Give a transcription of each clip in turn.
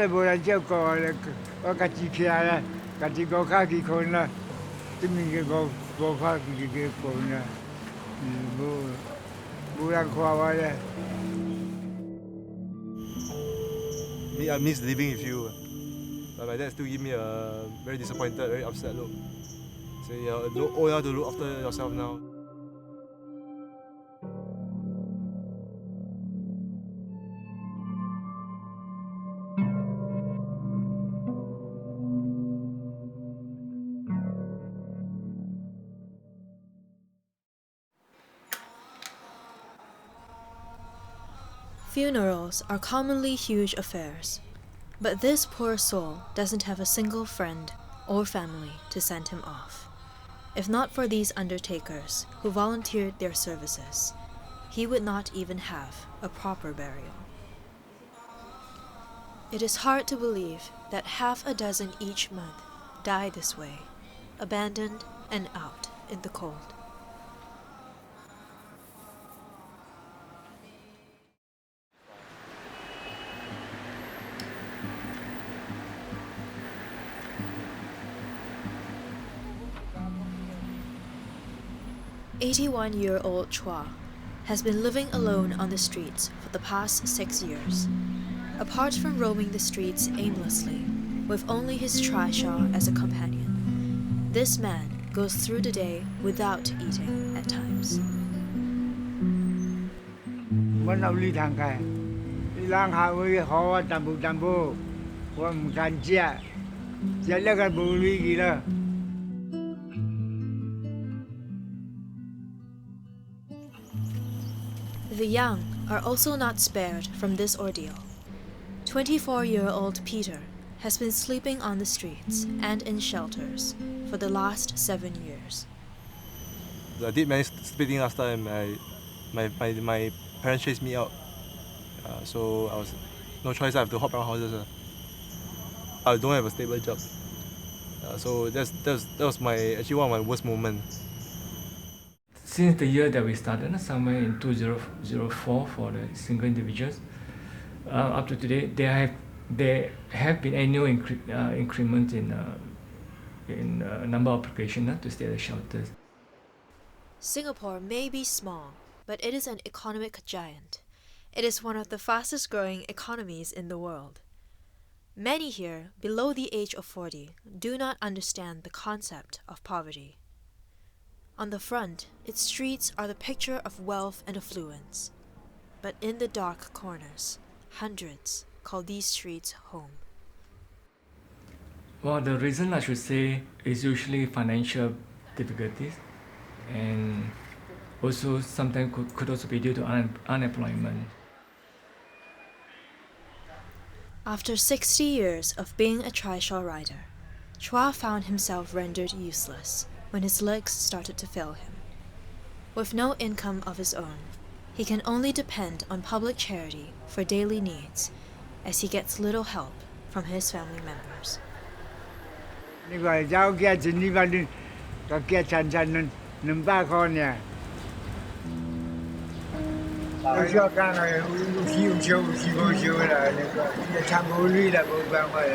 咧無人照顧我家己徛啦，家己個卡去困啦，啲物件個卡去困啦，無人看我咧。Me, I miss living with you. But my dad still give me a very disappointed, very upset look. Say, you're old enough to look after yourself now. Funerals are commonly huge affairs, but this poor soul doesn't have a single friend or family to send him off. If not for these undertakers who volunteered their services, he would not even have a proper burial. It is hard to believe that half a dozen each month die this way, abandoned and out in the cold. "81-year-old Chua has been living alone on the streets for the past 6 years. Apart from roaming the streets aimlessly, with only his trishaw as a companion, this man goes through the day without eating at times. 我努力堂開，人下會好我淡薄，我唔敢食，食了個無力去了。The young are also not spared from this ordeal. 24-year-old Peter has been sleeping on the streets and in shelters for the last 7 years. I did manage splitting last time. My parents chased me out, so I was no choice. I have to hop around houses. I don't have a stable job, so that was actually one of my worst moments. Since the year that we started, somewhere in 2004 for the single individuals, up to today, there have been annual increments in number of applications to stay at the shelters. Singapore may be small, but it is an economic giant. It is one of the fastest growing economies in the world. Many here, below the age of 40, do not understand the concept of poverty. On the front, its streets are the picture of wealth and affluence. But in the dark corners, hundreds call these streets home. Well, the reason I should say is usually financial difficulties, and also sometimes could also be due to unemployment. After 60 years of being a trishaw rider, Chua found himself rendered useless when his legs started to fail him. With no income of his own, he can only depend on public charity for daily needs, as he gets little help from his family members. 你話有幾錢？你話你個幾層200塊呢？我少講啦，有少啦，那個也差不多啦，冇辦法呀。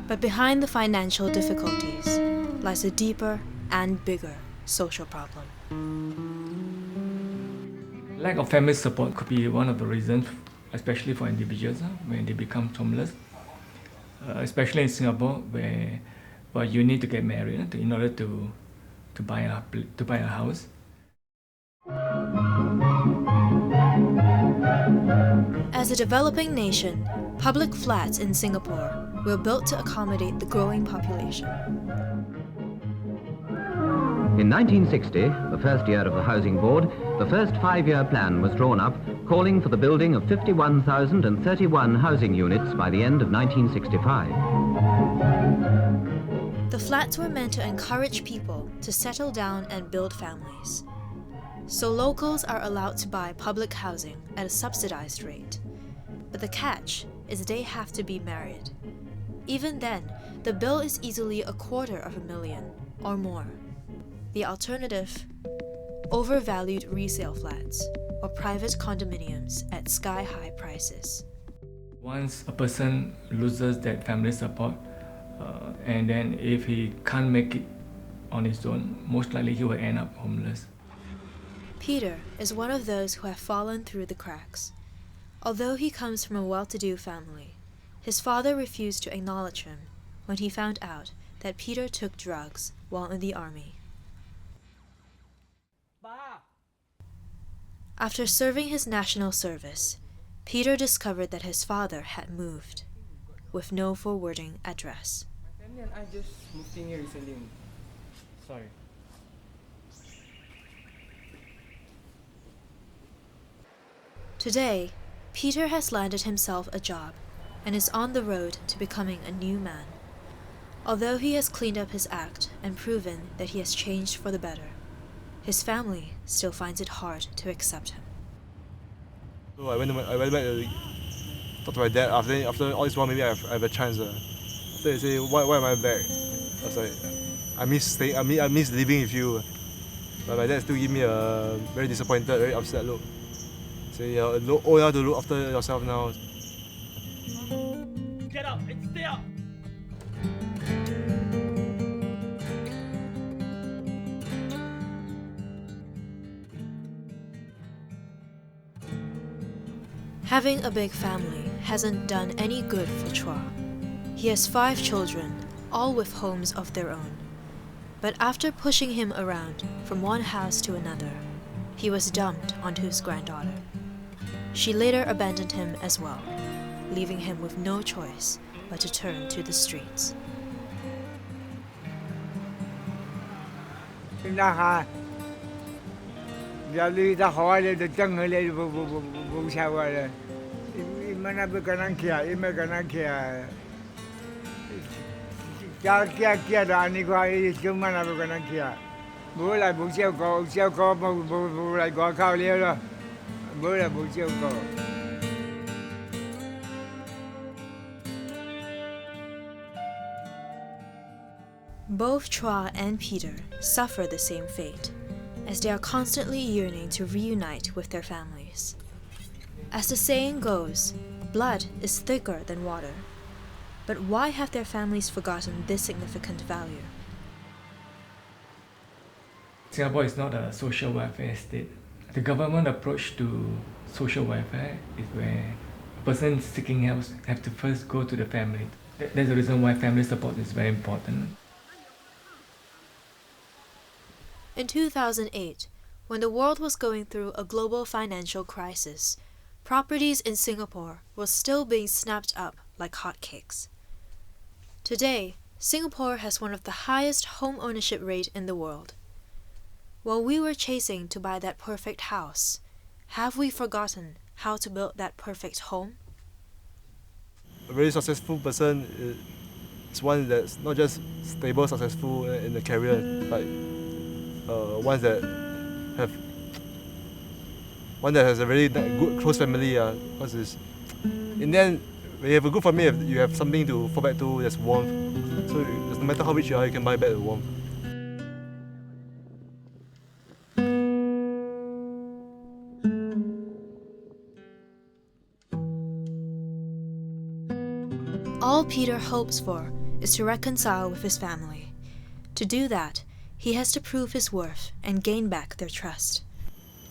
But behind the financial difficulties lies a deeper and bigger social problem. Lack of family support could be one of the reasons, especially for individuals when they become homeless. Especially in Singapore, where you need to get married in order to buy a house. As a developing nation, public flats in Singapore were built to accommodate the growing population. In 1960, the first year of the Housing Board, the first 5-year plan was drawn up, calling for the building of 51,031 housing units by the end of 1965. The flats were meant to encourage people to settle down and build families. So locals are allowed to buy public housing at a subsidized rate. But the catch is they have to be married. Even then, the bill is easily $250,000 or more. The alternative? Overvalued resale flats, or private condominiums at sky-high prices. Once a person loses that family support, and then if he can't make it on his own, most likely he will end up homeless. Peter is one of those who have fallen through the cracks. Although he comes from a well-to-do family, his father refused to acknowledge him when he found out that Peter took drugs while in the army. After serving his national service, Peter discovered that his father had moved, with no forwarding address. My family and I just moved in here recently. Sorry. Today, Peter has landed himself a job and is on the road to becoming a new man. Although he has cleaned up his act and proven that he has changed for the better, his family still finds it hard to accept him. So I went back to talk to my dad. After all this while, maybe I have a chance. After they say, why am I back? I was like, I miss living with you. But my dad still give me a very disappointed, very upset look. Say, you're old enough to look after yourself now. Get up and stay up. Having a big family hasn't done any good for Chua. He has 5 children, all with homes of their own. But after pushing him around from one house to another, he was dumped onto his granddaughter. She later abandoned him as well, leaving him with no choice but to turn to the streets. Both Chua and Peter suffer the same fate, as they are constantly yearning to reunite with their families. As the saying goes, blood is thicker than water. But why have their families forgotten this significant value? Singapore is not a social welfare state. The government approach to social welfare is where a person seeking help have to first go to the family. That's the reason why family support is very important. In 2008, when the world was going through a global financial crisis, properties in Singapore were still being snapped up like hotcakes. Today, Singapore has one of the highest home ownership rate in the world. While we were chasing to buy that perfect house, have we forgotten how to build that perfect home? A very successful person is one that's not just stable, successful in the career, but one that has a very good, close family. Because in the end, when you have a good family, you have something to fall back to. There's warmth. So no matter how rich you are, you can buy back the warmth. All Peter hopes for is to reconcile with his family. To do that, he has to prove his worth and gain back their trust.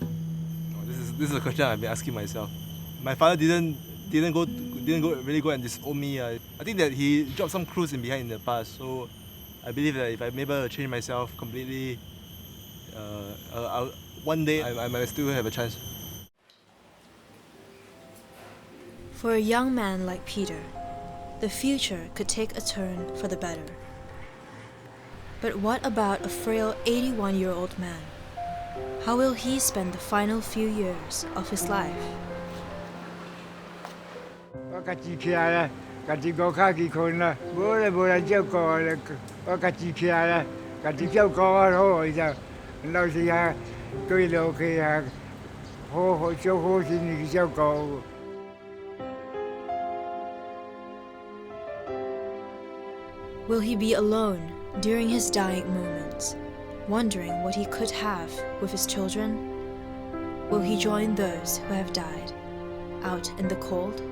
This is a question I've been asking myself. My father didn't really go and disown me. I think that he dropped some clues in behind in the past. So I believe that if I'm able to change myself completely, one day I might still have a chance. For a young man like Peter, the future could take a turn for the better. But what about a frail 81-year-old man? How will he spend the final few years of his life? Will he be alone during his dying moments, wondering what he could have with his children? Will he join those who have died out in the cold?